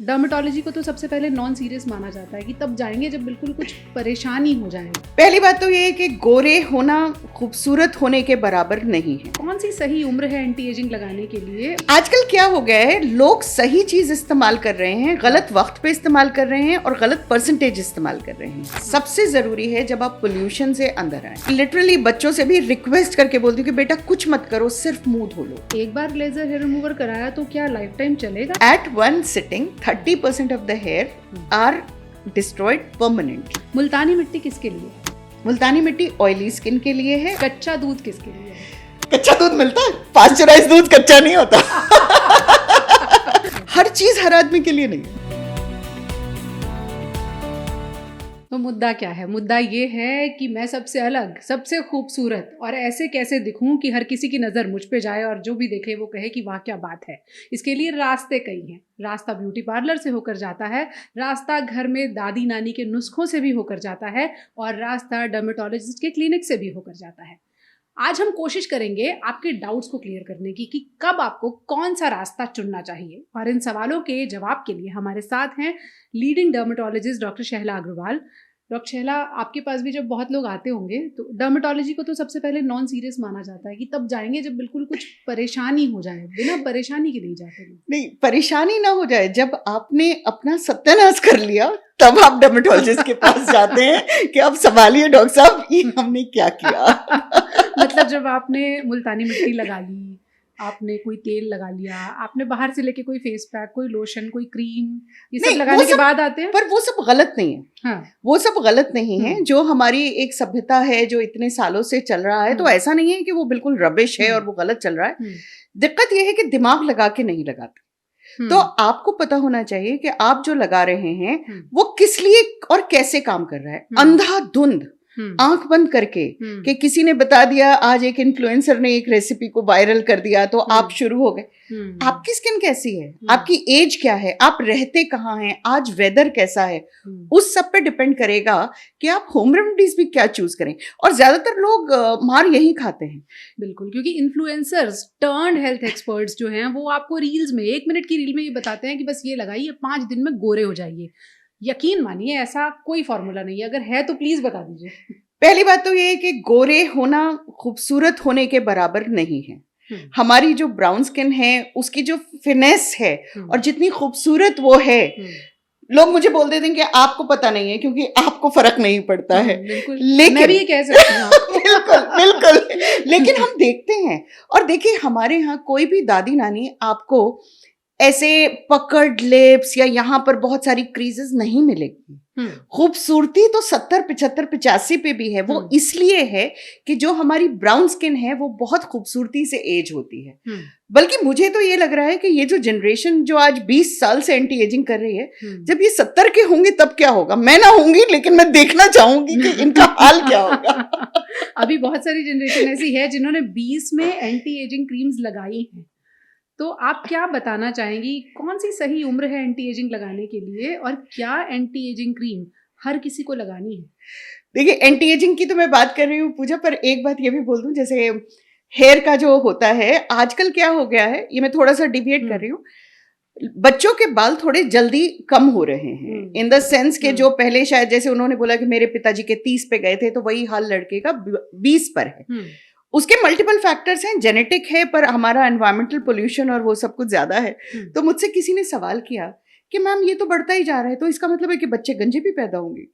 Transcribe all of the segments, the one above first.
Dermatology को तो सबसे पहले नॉन सीरियस माना जाता है कि तब जाएंगे जब बिल्कुल कुछ परेशानी हो जाए। पहली बात तो ये है कि गोरे होना खूबसूरत होने के बराबर नहीं है। कौन सी सही उम्र है एंटी एजिंग लगाने के लिए? आजकल क्या हो गया है, लोग सही चीज इस्तेमाल कर रहे हैं, गलत वक्त पे इस्तेमाल कर रहे हैं और गलत परसेंटेज इस्तेमाल कर रहे हैं। सबसे जरूरी है जब आप पोल्यूशन से अंदर आए, लिटरली बच्चों से भी रिक्वेस्ट करके बोलती हूँ कि बेटा कुछ मत करो, सिर्फ मुंह धो लो। एक बार लेजर हेयर रिमूवर कराया तो क्या लाइफ टाइम चलेगा? At one sitting 30% of the hair are destroyed permanently. मुल्तानी मिट्टी किसके लिए? मुल्तानी मिट्टी ऑयली स्किन के लिए है। कच्चा दूध किसके लिए है? कच्चा दूध मिलता है, पास्चराइज्ड दूध कच्चा नहीं होता। हर चीज हर आदमी के लिए नहीं है। तो मुद्दा क्या है? मुद्दा ये है कि मैं सबसे अलग, सबसे खूबसूरत और ऐसे कैसे दिखूं कि हर किसी की नज़र मुझ पे जाए और जो भी देखे वो कहे कि वाह क्या बात है। इसके लिए रास्ते कई हैं। रास्ता ब्यूटी पार्लर से होकर जाता है, रास्ता घर में दादी नानी के नुस्खों से भी होकर जाता है और रास्ता डर्मेटोलॉजिस्ट के क्लिनिक से भी होकर जाता है। आज हम कोशिश करेंगे आपके डाउट्स को क्लियर करने की कि कब आपको कौन सा रास्ता चुनना चाहिए, और इन सवालों के जवाब के लिए हमारे साथ हैं leading dermatologist doctor Shahla Agarwal. Doctor Shahla, आपके पास भी जब बहुत लोग आते होंगे तो डर्मेटोलॉजी को तो सबसे पहले नॉन सीरियस माना जाता है कि तब जाएंगे जब बिल्कुल कुछ परेशानी हो जाए, बिना परेशानी के नहीं जाते लोग। नहीं, परेशानी ना हो जाए, जब आपने अपना सत्यानाश कर लिया तब आप डर्मेटोलॉजिस्ट के पास जाते हैं कि अब संभालिए डॉक्टर साहब, ये हमने क्या किया। मतलब जब आपने मुल्तानी मिट्टी लगा ली, आपने कोई तेल लगा लिया, आपने बाहर से लेके कोई फेस पैक, कोई लोशन, कोई क्रीम, ये सब लगाने के बाद आते हैं। पर वो सब गलत नहीं है। हाँ। वो सब गलत नहीं है। जो हमारी एक सभ्यता है जो इतने सालों से चल रहा है, तो ऐसा नहीं है कि वो बिल्कुल रबिश है और वो गलत चल रहा है। दिक्कत ये है कि दिमाग लगा के नहीं लगाते। तो आपको पता होना चाहिए कि आप जो लगा रहे हैं वो किस लिए और कैसे काम कर रहा है। अंधाधुंध आंख बंद करके कि किसी ने बता दिया, आज एक इन्फ्लुएंसर ने एक रेसिपी को वायरल कर दिया तो आप शुरू हो गए। आपकी स्किन कैसी है, आपकी एज क्या है, आप रहते कहाँ हैं, आज वेदर कैसा है, उस सब पे डिपेंड करेगा कि आप होम रेमेडीज भी क्या चूज करें। और ज्यादातर लोग मार यही खाते हैं। बिल्कुल, क्योंकि इन्फ्लुएंसर्स टर्न्ड हेल्थ एक्सपर्ट्स जो हैं वो आपको रील्स में, 1 मिनट की रील में ये बताते हैं कि बस ये लगाइए, 5 दिन में गोरे हो जाइए। यकीन मानिए ऐसा कोई फॉर्मूला नहीं है, अगर है तो प्लीज बता दीजिए। पहली बात तो ये है कि गोरे होना खूबसूरत होने के बराबर नहीं है। हमारी जो ब्राउन स्किन है उसकी जो फिनेस है और जितनी खूबसूरत वो है, लोग मुझे बोल देते हैं कि आपको पता नहीं है क्योंकि आपको फर्क नहीं पड़ता है। लेकिन मैं भी ये कह सकती हूँ। बिल्कुल बिल्कुल। लेकिन हम देखते हैं, और देखिए हमारे यहाँ कोई भी दादी नानी आपको ऐसे पकड़ लिप्स या यहाँ पर बहुत सारी क्रीजेस नहीं मिलेगी। खूबसूरती तो 70, 75, 85 पे भी है। वो इसलिए है कि जो हमारी ब्राउन स्किन है वो बहुत खूबसूरती से एज होती है। बल्कि मुझे तो ये लग रहा है कि ये जो जनरेशन जो आज 20 साल से एंटी एजिंग कर रही है, जब ये 70 के होंगे तब क्या होगा। मैं ना होंगी, लेकिन मैं देखना चाहूंगी कि इनका हाल क्या होगा। अभी बहुत सारी जनरेशन ऐसी है जिन्होंने 20 में एंटी एजिंग क्रीम्स लगाई हैं। तो आप क्या बताना चाहेंगी, कौन सी सही उम्र है एंटी एजिंग लगाने के लिए, और क्या एंटी एजिंग क्रीम हर किसी को लगानी है? देखिए, एंटी एजिंग की तो मैं बात कर रही हूँ पूजा, पर एक बात ये भी बोल दूं, जैसे हेयर का जो होता है आजकल क्या हो गया है, ये मैं थोड़ा सा डिविएट कर रही हूँ। बच्चों के बाल थोड़े जल्दी कम हो रहे हैं, इन द सेंस के जो पहले शायद जैसे उन्होंने बोला कि मेरे पिताजी के 30 पे गए थे, तो वही हाल लड़के का 20 पर है। उसके मल्टीपल फैक्टर्स हैं, जेनेटिक है, पर हमारा एनवायरमेंटल पोल्यूशन और वो सब कुछ ज्यादा है। तो मुझसे किसी ने सवाल किया कि मैम ये तो बढ़ता ही जा रहा है, तो इसका मतलब है कि बच्चे गंजे भी पैदा होंगे।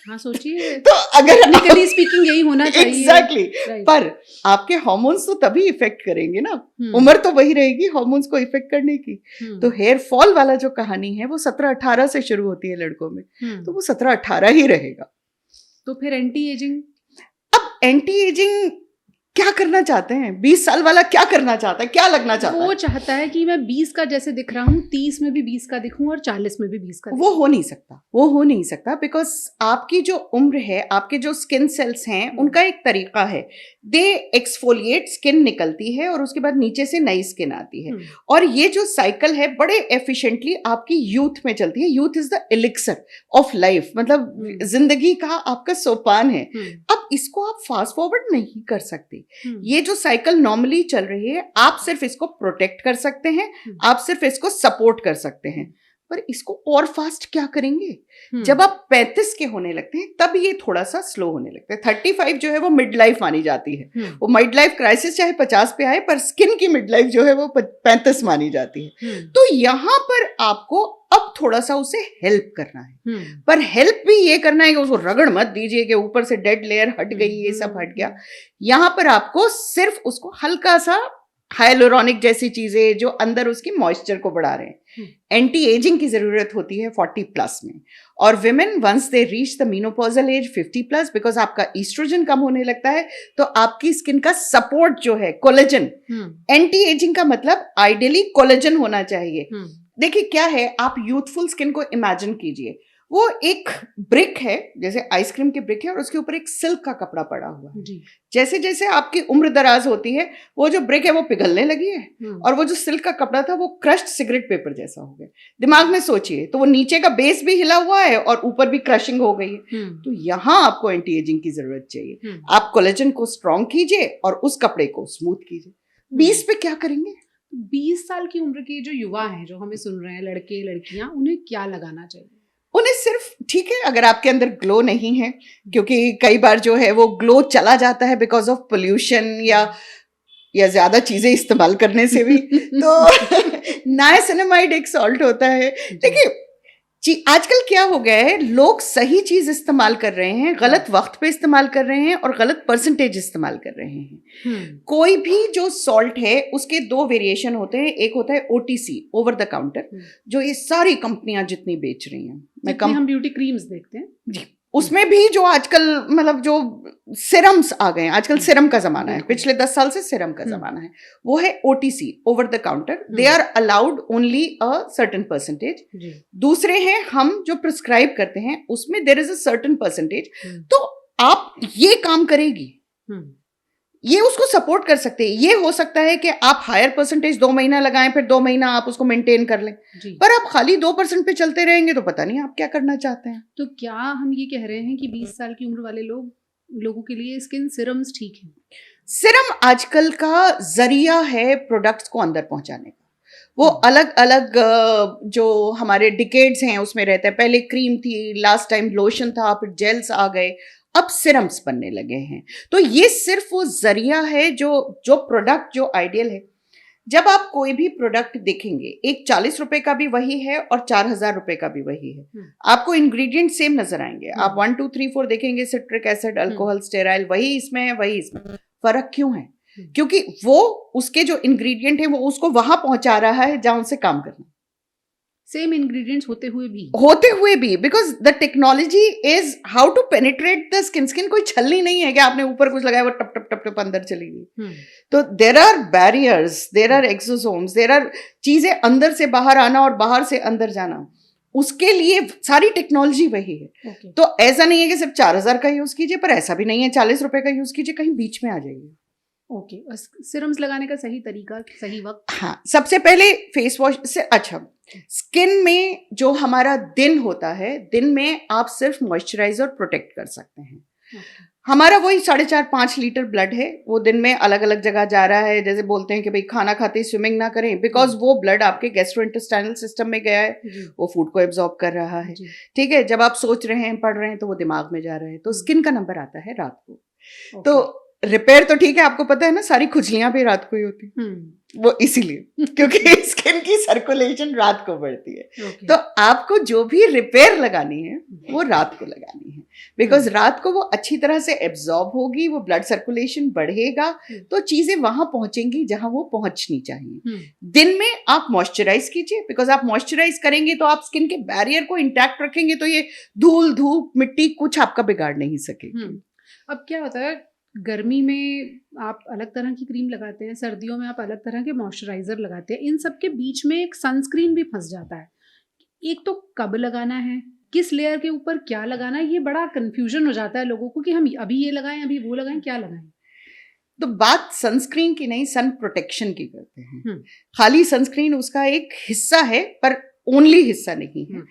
हाँ, सोचिए। तो अगर टेक्निकली स्पीकिंग यही होना चाहिए। एग्जैक्टली। पर आपके हार्मोन्स तो तभी इफेक्ट करेंगे ना, उम्र तो वही रहेगी हार्मोन्स को इफेक्ट करने की। तो हेयर फॉल वाला जो कहानी है वो 17-18 से शुरू होती है लड़कों में, तो वो 17-18 ही रहेगा। तो फिर एंटी एजिंग, अब एंटी एजिंग क्या करना चाहते हैं? 20 साल वाला क्या करना चाहता है, क्या लगना चाहता है? वो चाहता है कि मैं 20 का जैसे दिख रहा हूँ, 30 में भी 20 का दिखूं और 40 में भी 20 का। वो हो नहीं सकता, वो हो नहीं सकता, बिकॉज आपकी जो उम्र है, आपके जो स्किन सेल्स हैं, उनका एक तरीका है। दे एक्सफोलिएट, स्किन निकलती है और उसके बाद नीचे से नई स्किन आती है, और ये जो साइकिल है बड़े एफिशिएंटली आपकी यूथ में चलती है। Youth is the elixir of life, मतलब जिंदगी का आपका सोपान है। अब इसको आप फास्ट फॉरवर्ड नहीं कर सकते। ये जो साइकिल नॉर्मली चल रही है, आप सिर्फ इसको प्रोटेक्ट कर सकते हैं, आप सिर्फ इसको सपोर्ट कर सकते हैं। पर इसको और फास्ट क्या करेंगे? जब आप 35 के होने लगते हैं तब ये थोड़ा सा स्लो होने लगता है। 35 जो है वो मिड लाइफ मानी जाती है। वो मिड लाइफ क्राइसिस चाहे 50 पे आए, पर स्किन की मिड लाइफ जो है वो 35 मानी जाती है। तो यहाँ पर आपको अब थोड़ा सा उसे हेल्प करना है, पर हेल्प भी ये करना है कि उसको रगड़ मत दीजिए कि ऊपर से डेड लेयर हट गई, ये सब हट गया। यहाँ पर आपको सिर्फ उसको हल्का सा हाइलोरॉनिक जैसी चीजें जो अंदर उसकी मॉइस्चर को बढ़ा रहे हैं। एंटी एजिंग की जरूरत होती है 40 प्लस में, और women once they reach the menopausal age 50 plus, because आपका ईस्ट्रोजन कम होने लगता है, तो आपकी स्किन का सपोर्ट जो है कोलेजन, एंटी एजिंग का मतलब आइडियली कोलेजन होना चाहिए। देखिए क्या है, आप यूथफुल स्किन को इमेजिन कीजिए, वो एक ब्रिक है, जैसे आइसक्रीम की ब्रिक है, और उसके ऊपर एक सिल्क का कपड़ा पड़ा हुआ है। जैसे जैसे आपकी उम्र दराज होती है, वो जो ब्रिक है वो पिघलने लगी है, और वो जो सिल्क का कपड़ा था वो क्रश्ड सिगरेट पेपर जैसा हो गया। दिमाग में सोचिए, तो वो नीचे का बेस भी हिला हुआ है और ऊपर भी क्रशिंग हो गई है। तो यहाँ आपको एंटी एजिंग की जरूरत चाहिए। आप कोलेजन को स्ट्रॉन्ग कीजिए और उस कपड़े को स्मूथ कीजिए। 20 पे क्या करेंगे? 20 साल की उम्र के जो युवा हैं, जो हमें सुन रहे हैं, लड़के लड़कियां, उन्हें क्या लगाना चाहिए? उन्हें सिर्फ, ठीक है, अगर आपके अंदर ग्लो नहीं है, क्योंकि कई बार जो है वो ग्लो चला जाता है बिकॉज ऑफ पोल्यूशन या ज्यादा चीजें इस्तेमाल करने से भी। तो नाइसिनामाइड एक सॉल्ट होता है। देखिए आजकल क्या हो गया है, लोग सही चीज इस्तेमाल कर रहे हैं, गलत वक्त पे इस्तेमाल कर रहे हैं और गलत परसेंटेज इस्तेमाल कर रहे हैं। कोई भी जो सॉल्ट है उसके 2 वेरिएशन होते हैं। एक होता है OTC, ओवर द काउंटर, जो ये सारी कंपनियां जितनी बेच रही हैं। हम ब्यूटी क्रीम्स देखते हैं जी, उसमें भी जो आजकल मतलब जो सिरम्स आ गए हैं, आजकल सिरम का जमाना है, पिछले 10 साल से सिरम का जमाना है, वो है OTC, over the counter. They are allowed only a certain percentage. दूसरे हैं हम जो प्रिस्क्राइब करते हैं, उसमें there is a certain percentage. तो आप ये काम करेगी, ये उसको सपोर्ट कर सकते हैं। ये हो सकता है कि आप हायर परसेंटेज 2 महीना लगाएं, फिर 2 महीना आप उसको मेंटेन कर लें, पर आप खाली 2% पे चलते रहेंगे तो पता नहीं आप क्या करना चाहते हैं। तो क्या हम ये कह रहे हैं कि 20 साल की उम्र वाले लोगों के लिए स्किन सिरम्स ठीक है? सिरम आजकल का जरिया है प्रोडक्ट्स को अंदर पहुंचाने का। वो अलग अलग जो हमारे डिकेड्स हैं उसमें रहता है। पहले क्रीम थी, लास्ट टाइम लोशन था, फिर जेल्स आ गए, अब सिरम्स बनने लगे हैं। तो ये सिर्फ वो जरिया है जो प्रोडक्ट जो आइडियल है। जब आप कोई भी प्रोडक्ट देखेंगे, एक 40 रुपए का भी वही है और 4000 रुपए का भी वही है, आपको इंग्रेडिएंट सेम नजर आएंगे। आप 1 2 3 4 देखेंगे, सिट्रिक एसिड, अल्कोहल, स्टेराइल, वही इसमें है, वही इसमें। फर्क क्यों है? क्योंकि वो उसके जो इंग्रेडिएंट है वो उसको वहां पहुंचा रहा है जहां उनसे काम करना। सेम इंग्रेडिएंट्स होते हुए भी because the technology is how to penetrate the skin. Skin कोई छलनी नहीं है कि आपने ऊपर कुछ लगाया वो टप टप टप टप अंदर चली गई। तो there are barriers, there are exosomes, there are चीजें अंदर से बाहर आना और बाहर से अंदर जाना, उसके लिए सारी टेक्नोलॉजी वही है। तो ऐसा नहीं है कि सिर्फ 4000 का यूज कीजिए, पर ऐसा भी नहीं है 40 रुपए का यूज कीजिए, कहीं बीच में आ जाइए। ओके, सिरम्स लगाने का सही तरीका, सही वक्त? हाँ, सबसे पहले फेस वॉश से, अच्छा, स्किन में जो हमारा दिन होता है, दिन में आप सिर्फ मॉइस्चराइज और प्रोटेक्ट कर सकते हैं। हमारा वही 4.5-5 लीटर ब्लड है, वो दिन में अलग अलग जगह जा रहा है। जैसे बोलते हैं कि भाई खाना खाते ही स्विमिंग ना करें, बिकॉज वो ब्लड आपके गैस्ट्रोइंटेस्टाइनल सिस्टम में गया है, वो फूड को एब्जॉर्ब कर रहा है। ठीक है, जब आप सोच रहे हैं, पढ़ रहे हैं, तो वो दिमाग में जा रहे हैं। तो स्किन का नंबर आता है रात को। तो रिपेयर तो ठीक है, आपको पता है ना, सारी खुजलियां भी रात को ही होती वो इसीलिए क्योंकि स्किन की सर्कुलेशन रात को बढ़ती है। तो आपको जो भी रिपेयर लगानी है वो रात को लगानी है, बिकॉज रात को वो अच्छी तरह से एब्जॉर्ब होगी, वो ब्लड सर्कुलेशन बढ़ेगा, तो चीजें वहां पहुंचेंगी जहां वो पहुंचनी चाहिए। दिन में आप मॉइस्चराइज कीजिए, बिकॉज आप मॉइस्चराइज करेंगे तो आप स्किन के बैरियर को इंटैक्ट रखेंगे, तो ये धूल, धूप, मिट्टी कुछ आपका बिगाड़ नहीं सकेगी। अब क्या होता है, गर्मी में आप अलग तरह की क्रीम लगाते हैं, सर्दियों में आप अलग तरह के मॉइस्चराइजर लगाते हैं, इन सब के बीच में एक सनस्क्रीन भी फंस जाता है। एक तो कब लगाना है, किस लेयर के ऊपर क्या लगाना है, ये बड़ा कंफ्यूजन हो जाता है लोगों को कि हम अभी ये लगाएं, अभी वो लगाएं, क्या लगाएं। तो बात सनस्क्रीन की नहीं, सन प्रोटेक्शन की करते हैं। खाली सनस्क्रीन उसका एक हिस्सा है, पर ओनली हिस्सा नहीं है।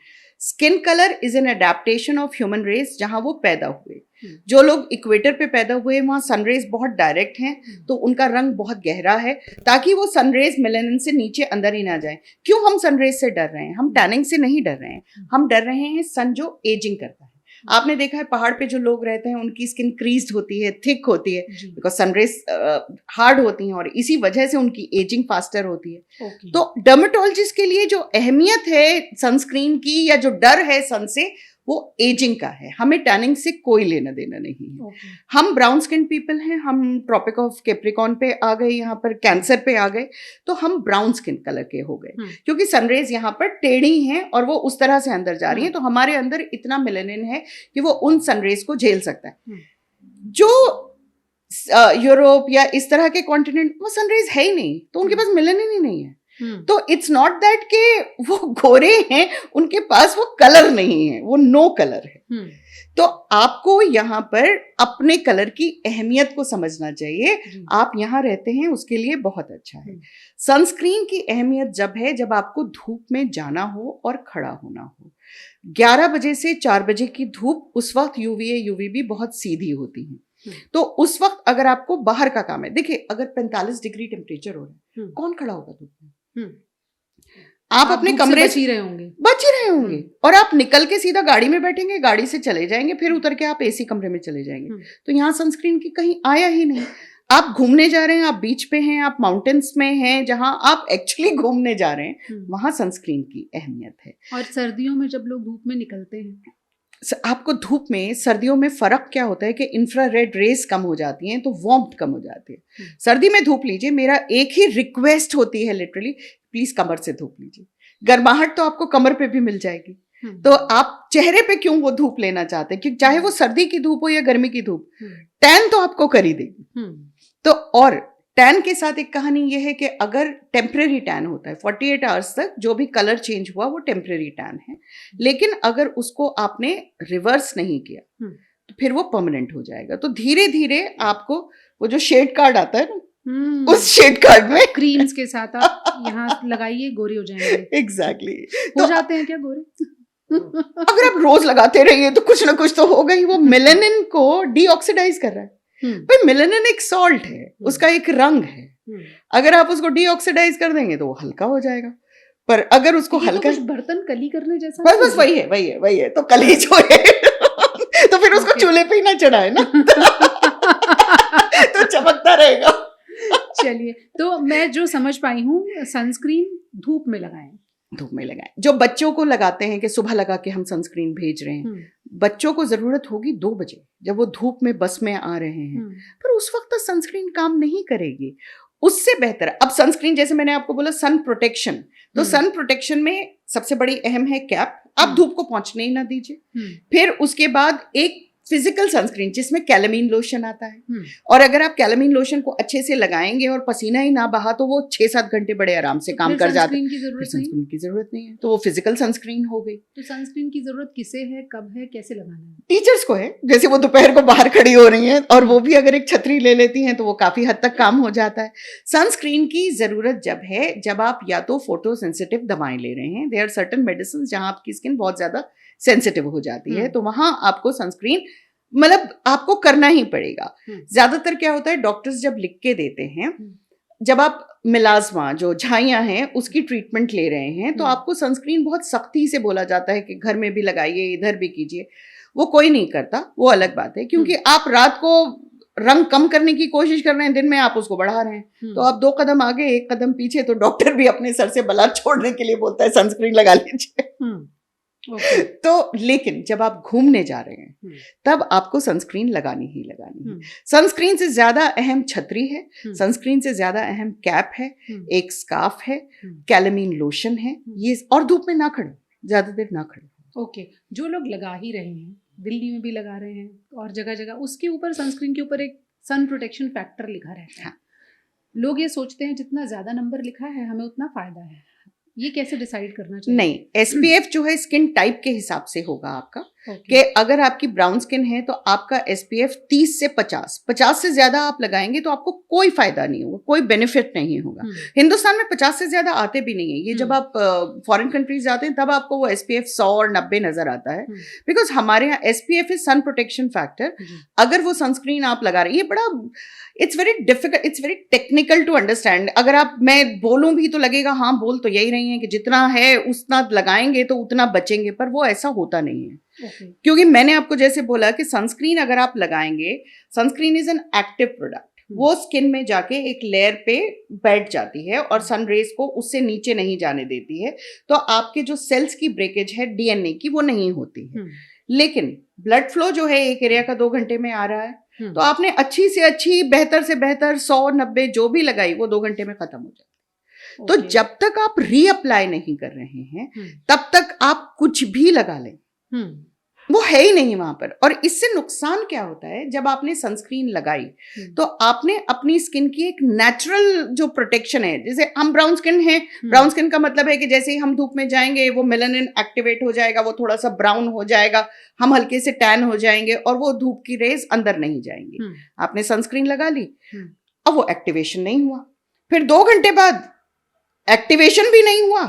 Skin colour is an adaptation of human race, जहां वो पैदा हुए। जो लोग इक्वेटर पे पैदा हुए वहां सनरेज बहुत डायरेक्ट हैं, तो उनका रंग बहुत गहरा है, ताकि वो सनरेज मेलानिन से नीचे अंदर ही ना जाए। क्यों हम सनरेज से डर रहे हैं? हम टैनिंग से नहीं डर रहे हैं, हम डर रहे हैं सन जो एजिंग करता है। आपने देखा है पहाड़ पे जो लोग रहते हैं उनकी स्किन क्रीज्ड होती है, थिक होती है, बिकॉज सनरेज हार्ड होती हैं और इसी वजह से उनकी एजिंग फास्टर होती है। तो डर्मेटोलॉजिस्ट के लिए जो अहमियत है सनस्क्रीन की, या जो डर है सन से, वो एजिंग का है। हमें टैनिंग से कोई लेना देना नहीं है। हम ब्राउन स्किन पीपल हैं, हम ट्रॉपिक ऑफ कैप्रिकॉर्न पे आ गए, यहाँ पर कैंसर पे आ गए, तो हम ब्राउन स्किन कलर के हो गए, क्योंकि सनरेज यहाँ पर टेढ़ी हैं और वो उस तरह से अंदर जा रही हैं, तो हमारे अंदर इतना मेलानिन है कि वो उन सनरेज को झेल सकता है। जो यूरोप या इस तरह के कॉन्टिनेंट, वो सनरेज है ही नहीं, तो उनके पास मेलानिन ही नहीं है। तो इट्स नॉट दैट कि वो गोरे हैं, उनके पास वो कलर नहीं है, वो नो कलर है। तो आपको यहाँ पर अपने कलर की अहमियत को समझना चाहिए। आप यहाँ रहते हैं उसके लिए बहुत अच्छा है। सनस्क्रीन की अहमियत जब है जब आपको धूप में जाना हो और खड़ा होना हो। 11 बजे से 4 बजे की धूप, उस वक्त यूवीए यूवीबी बहुत सीधी होती है, तो उस वक्त अगर आपको बाहर का काम है, देखिए अगर 45 डिग्री टेम्परेचर हो रहा है, कौन खड़ा होगा धूप में? आप अपने कमरे बच ही रहे होंगे और आप निकल के सीधा गाड़ी में बैठेंगे, गाड़ी से चले जाएंगे, फिर उतर के आप एसी कमरे में चले जाएंगे। तो यहाँ सनस्क्रीन की कहीं आया ही नहीं। आप घूमने जा रहे हैं, आप बीच पे हैं, आप माउंटेन्स में हैं, जहां आप एक्चुअली घूमने जा रहे हैं, वहां सनस्क्रीन की अहमियत है। और सर्दियों में जब लोग धूप में निकलते हैं, आपको धूप में, सर्दियों में फर्क क्या होता है कि इंफ्रारेड रेस कम हो जाती हैं, तो वार्मथ कम हो जाती है। सर्दी में धूप लीजिए, मेरा एक ही रिक्वेस्ट होती है लिटरली, प्लीज कमर से धूप लीजिए। गर्माहट तो आपको कमर पे भी मिल जाएगी, तो आप चेहरे पे क्यों वो धूप लेना चाहते हैं? क्योंकि चाहे वो सर्दी की धूप हो या गर्मी की धूप, टैन तो आपको कर ही देगी। तो और टैन के साथ एक कहानी ये है कि अगर टेम्परेरी टैन होता है 48 आवर्स तक, जो भी कलर चेंज हुआ वो टेम्परेरी टैन है, लेकिन अगर उसको आपने रिवर्स नहीं किया तो फिर वो परमानेंट हो जाएगा। तो धीरे धीरे आपको वो जो शेड कार्ड आता है ना, उस शेड कार्ड में क्रीम्स के साथ आप यहाँ लगाइए, गोरे हो जाएंगे। एग्जैक्टली हो जाते हैं क्या गोरे? अगर आप रोज लगाते रहिए तो कुछ ना कुछ तो होगा ही। वो मेलानिन को डीऑक्सीडाइज कर रहा है। भाई मेलानिन एक सॉल्ट है, उसका एक रंग है। अगर आप उसको डीऑक्सीडाइज कर देंगे तो वो हल्का हो जाएगा, पर अगर उसको हल्का, तो बर्तन कली करने जैसा, बस वही है। तो कली जो है तो फिर उसको चूल्हे पे ही ना चढ़ाए ना तो चमकता रहेगा। चलिए, तो मैं जो समझ पाई हूँ, सनस्क्रीन धूप में लगाएं। जो बच्चों को लगाते हैं कि सुबह लगा के हम सनस्क्रीन भेज रहे हैं, बच्चों को जरूरत होगी 2 बजे जब वो धूप में बस में आ रहे हैं, पर उस वक्त तो सनस्क्रीन काम नहीं करेगी। उससे बेहतर अब सनस्क्रीन, जैसे मैंने आपको बोला सन प्रोटेक्शन, तो सन प्रोटेक्शन में सबसे बड़ी अहम है कैप। आप धूप को पहुंचने ही ना दीजिए। फिर उसके बाद एक फिजिकल सनस्क्रीन जिसमें कैलामीन लोशन आता है, और अगर आप कैलामीन लोशन को अच्छे से लगाएंगे और पसीना ही ना बहा तो वो 6-7 घंटे बड़े आराम से काम कर जाता है। सनस्क्रीन की जरूरत नहीं है, तो वो फिजिकल सनस्क्रीन हो गई। तो सनस्क्रीन की जरूरत किसे है, कब है, कैसे लगाना है? टीचर्स को है, जैसे वो दोपहर को बाहर खड़ी हो रही हैं और वो भी अगर एक छतरी ले लेती हैं तो वो काफी हद तक काम हो जाता है। सनस्क्रीन की जरूरत जब है जब आप या तो फोटो सेंसिटिव दवाएं ले रहे हैं, देयर आर सर्टेन मेडिसिन जहां आपकी स्किन बहुत ज्यादा सेंसिटिव हो जाती है, तो वहां आपको सनस्क्रीन मतलब आपको करना ही पड़ेगा। ज्यादातर क्या होता है, डॉक्टर्स जब लिख के देते हैं, जब आप मिलाजमा जो झाइयां हैं उसकी ट्रीटमेंट ले रहे हैं, तो आपको सनस्क्रीन बहुत सख्ती से बोला जाता है कि घर में भी लगाइए, इधर भी कीजिए। वो कोई नहीं करता, वो अलग बात है, क्योंकि आप रात को रंग कम करने की कोशिश कर रहे हैं, दिन में आप उसको बढ़ा रहे हैं। तो आप 2 कदम आगे 1 कदम पीछे, तो डॉक्टर भी अपने सर से बला छोड़ने के लिए बोलता है सनस्क्रीन लगा लीजिए। तो लेकिन जब आप घूमने जा रहे हैं तब आपको सनस्क्रीन लगानी ही लगानी है। सनस्क्रीन से ज्यादा अहम छतरी है, सनस्क्रीन से ज्यादा अहम कैप है, एक स्कार्फ है, कैलामीन लोशन है, ये, और धूप में ना खड़े, ज्यादा देर ना खड़े। ओके, जो लोग लगा ही रहे हैं, दिल्ली में भी लगा रहे हैं और जगह जगह, उसके ऊपर सनस्क्रीन के ऊपर एक सन प्रोटेक्शन फैक्टर लिखा रहता है। लोग ये सोचते हैं जितना ज्यादा नंबर लिखा है हमें उतना फायदा है। ये कैसे डिसाइड करना चाहिए? नहीं, SPF जो है स्किन टाइप के हिसाब से होगा आपका। कि अगर आपकी ब्राउन स्किन है तो आपका SPF 30 से 50 से ज्यादा आप लगाएंगे तो आपको कोई फायदा नहीं होगा, कोई बेनिफिट नहीं होगा। हिंदुस्तान में 50 से ज्यादा आते भी नहीं है, ये जब आप फॉरेन कंट्रीज जाते हैं तब आपको वो SPF 100 और 90 नजर आता है, बिकॉज हमारे यहाँ SPF is sun protection factor. अगर वो सनस्क्रीन आप लगा रहे हैं, ये बड़ा it's very difficult, it's very technical to understand. अगर आप, मैं बोलूं भी तो लगेगा हाँ बोल तो यही रही है कि जितना है उतना लगाएंगे तो उतना बचेंगे, पर वो ऐसा होता नहीं है। क्योंकि मैंने आपको जैसे बोला कि सनस्क्रीन अगर आप लगाएंगे, sunscreen is an active product, वो स्किन में जाके एक लेयर पे बैठ जाती है और सन रेज को उससे नीचे नहीं जाने देती है, तो आपके जो सेल्स की ब्रेकेज है DNA की वो नहीं होती है। लेकिन ब्लड फ्लो जो है एक एरिया का 2 घंटे में आ रहा है, तो आपने अच्छी से अच्छी, बेहतर से बेहतर 100-90 जो भी लगाई वो 2 घंटे में खत्म हो जाती है। तो जब तक आप रीअप्लाई नहीं कर रहे हैं तब तक आप कुछ भी लगा लें, वो है ही नहीं वहां पर। और इससे नुकसान क्या होता है, जब आपने सनस्क्रीन लगाई तो आपने अपनी स्किन की एक नेचुरल जो प्रोटेक्शन है, जैसे हम ब्राउन स्किन है, ब्राउन स्किन का मतलब है कि जैसे ही हम धूप में जाएंगे वो मेलानिन एक्टिवेट हो जाएगा, वो थोड़ा सा ब्राउन हो जाएगा, हम हल्के से टैन हो जाएंगे और वो धूप की रेज अंदर नहीं जाएंगी। आपने सनस्क्रीन लगा ली, अब वो एक्टिवेशन नहीं हुआ, फिर 2 घंटे बाद एक्टिवेशन भी नहीं हुआ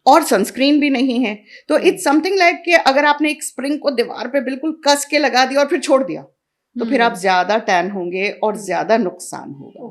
और सनस्क्रीन भी नहीं है, तो इट्स समथिंग लाइक कि अगर आपने एक स्प्रिंग को दीवार पे बिल्कुल कस के लगा दिया और फिर छोड़ दिया, तो फिर आप ज्यादा टैन होंगे और ज्यादा नुकसान होगा।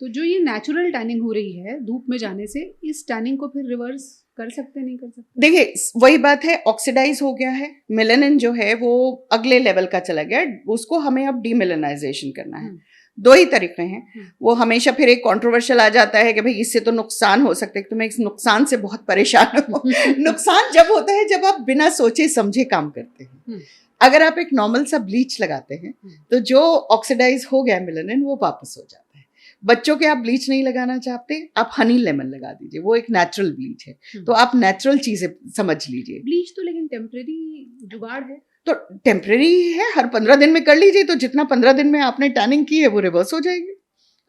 तो जो ये नेचुरल टैनिंग हो रही है धूप में जाने से, इस टैनिंग को फिर रिवर्स कर सकते नहीं कर सकते? देखिए वही बात है, ऑक्सीडाइज हो गया है, मेलानिन जो है वो अगले लेवल का चला गया, उसको हमें अब डीमेलानाइजेशन करना है। 2 ही तरीके हैं, वो हमेशा फिर एक कंट्रोवर्शियल आ जाता है कि भाई इससे तो नुकसान हो सकते हैं, तो मैं इस नुकसान से बहुत परेशान हूँ। नुकसान जब होता है जब आप बिना सोचे समझे काम करते हैं। अगर आप एक नॉर्मल सा ब्लीच लगाते हैं तो जो ऑक्सीडाइज हो गया मेलानिन वो वापस हो जाता है। बच्चों के आप ब्लीच नहीं लगाना चाहते, आप हनी लेमन लगा दीजिए, वो एक नेचुरल ब्लीच है, तो आप नेचुरल चीजें समझ लीजिए। ब्लीच तो लेकिन टेम्परेरी जुगाड़ है, तो टेम्परेरी है, हर 15 दिन में कर लीजिए, तो जितना 15 दिन में आपने टैनिंग की है वो रिवर्स हो जाएगी।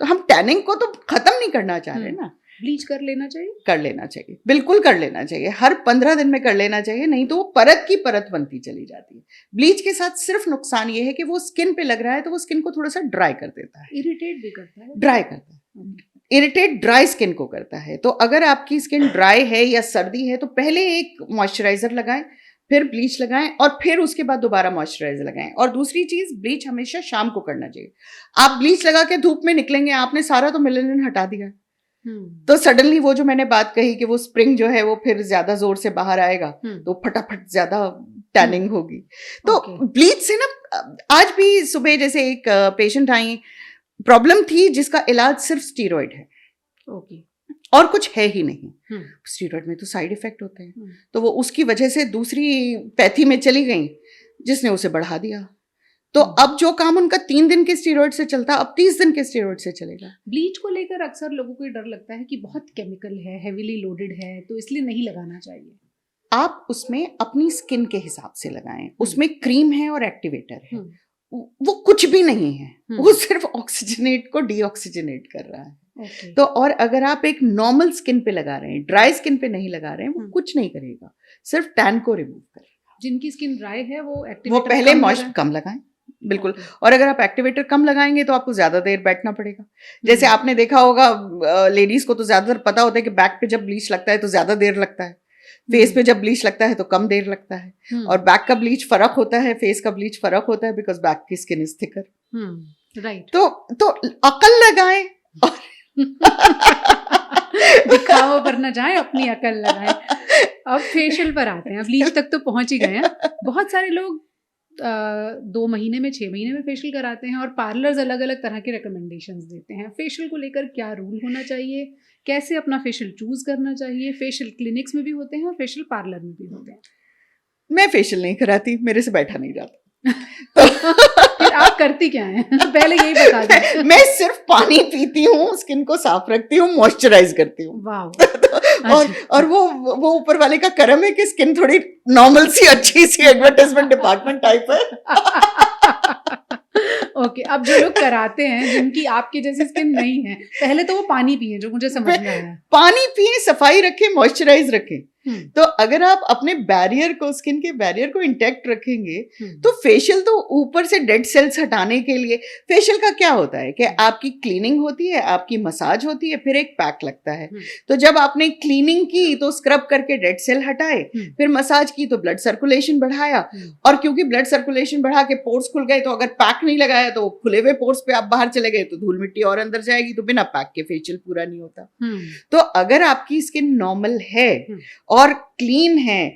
तो हम टैनिंग को तो खत्म नहीं करना चाह रहे ना। ब्लीच कर लेना चाहिए, कर लेना चाहिए, बिल्कुल कर लेना चाहिए, हर 15 दिन में कर लेना चाहिए, नहीं तो वो परत की परत बनती चली जाती है। ब्लीच के साथ सिर्फ नुकसान ये है कि वो स्किन पे लग रहा है तो वो स्किन को थोड़ा सा ड्राई कर देता है, इरिटेट भी करता है, ड्राई करता है, इरिटेट ड्राई स्किन को करता है। तो अगर आपकी स्किन ड्राई है या सर्दी है तो पहले एक मॉइस्चराइजर लगाएं, फिर ब्लीच लगाएं और फिर उसके बाद दोबारा मॉइस्चराइजर लगाएं। और दूसरी चीज, ब्लीच हमेशा शाम को करना चाहिए। आप ब्लीच लगा के धूप में निकलेंगे, आपने सारा तो मेलानिन हटा दिया, तो सडनली वो जो मैंने बात कही कि वो स्प्रिंग जो है वो फिर ज्यादा जोर से बाहर आएगा, तो फटाफट ज्यादा टैनिंग होगी। तो ब्लीच से ना, आज भी सुबह जैसे एक पेशेंट आई, प्रॉब्लम थी जिसका इलाज सिर्फ स्टीरॉइड है, और कुछ है ही नहीं। स्टीरॉइड में तो साइड इफेक्ट होते हैं, तो वो उसकी वजह से दूसरी पैथी में चली गई जिसने उसे बढ़ा दिया। तो अब जो काम उनका 3 दिन के स्टीरॉइड से चलता, अब 30 दिन के स्टीरॉइड से चलेगा। ब्लीच को लेकर अक्सर लोगों को डर लगता है कि बहुत केमिकल है, हेवीली लोडेड है, तो इसलिए नहीं लगाना चाहिए। आप उसमें अपनी स्किन के हिसाब से लगाएं, उसमें क्रीम है और एक्टिवेटर है, वो कुछ भी नहीं है, वो सिर्फ ऑक्सीजनेट को डीऑक्सीजनेट कर रहा है। तो और अगर आप एक नॉर्मल स्किन पे लगा रहे हैं, ड्राई स्किन पे नहीं लगा रहे हैं, वो कुछ नहीं करेगा, सिर्फ टैन को रिमूव करेगा। जिनकी स्किन ड्राई है वो पहले मॉइस्चर कम लगाएं, बिल्कुल। और अगर आप एक्टिवेटर कम लगाएंगे तो आपको ज्यादा देर बैठना पड़ेगा। जैसे आपने देखा होगा, लेडीज को तो ज्यादातर पता होता है कि बैक पे जब ब्लीच लगता है तो ज्यादा देर लगता है, फेस पे जब ब्लीच लगता है तो कम देर लगता है। और बैक का ब्लीच फर्क होता है, फेस का ब्लीच फर्क होता है, बिकॉज बैक की स्किन इज थिकर। राइट। तो अकल लगाएं दिखावा पर न जाए, अपनी अकल लगाएं। अब फेशियल पर आते हैं, ब्लीच तक तो पहुंच ही गए हैं। बहुत सारे लोग 2 महीने में, 6 महीने में फेशियल कराते हैं और पार्लर्स अलग अलग तरह के रिकमेंडेशंस देते हैं। फेशियल को लेकर क्या रूल होना चाहिए, कैसे अपना फेशियल चूज करना चाहिए? फेशियल क्लिनिक्स में भी होते हैं और फेशियल पार्लर में भी होते हैं। मैं फेशियल नहीं कराती, मेरे से बैठा नहीं जाता। तो फिर आप करती क्या हैं? पहले यही बता दें। मैं सिर्फ पानी पीती हूँ, स्किन को साफ रखती हूँ, मॉइस्चराइज करती हूँ। और वो ऊपर वाले का करम है कि स्किन थोड़ी नॉर्मल सी अच्छी सी एडवर्टाइजमेंट डिपार्टमेंट टाइप है। ओके, अब जो लोग कराते हैं जिनकी आपकी जैसी स्किन नहीं है, पहले तो वो पानी पिए, जो मुझे समझ में आया। पानी पिए, सफाई रखें, मॉइस्चराइज रखें। तो अगर आप अपने बैरियर को, स्किन के बैरियर को इंटैक्ट रखेंगे, तो फेशियल तो ऊपर से डेड सेल्स हटाने के लिए, फेशियल का क्या होता है कि आपकी क्लीनिंग होती है, आपकी मसाज होती है, फिर एक पैक लगता है। तो जब आपने क्लीनिंग की तो स्क्रब करके डेड सेल हटाए, फिर मसाज की तो ब्लड सर्कुलेशन बढ़ाया, और क्योंकि ब्लड सर्कुलेशन बढ़ा के पोर्स खुल गए, तो अगर पैक नहीं लगाया तो खुले हुए पोर्स पे आप बाहर चले गए तो धूल मिट्टी और अंदर जाएगी, तो बिना पैक के फेशियल पूरा नहीं होता। तो अगर आपकी स्किन नॉर्मल है और क्लीन है,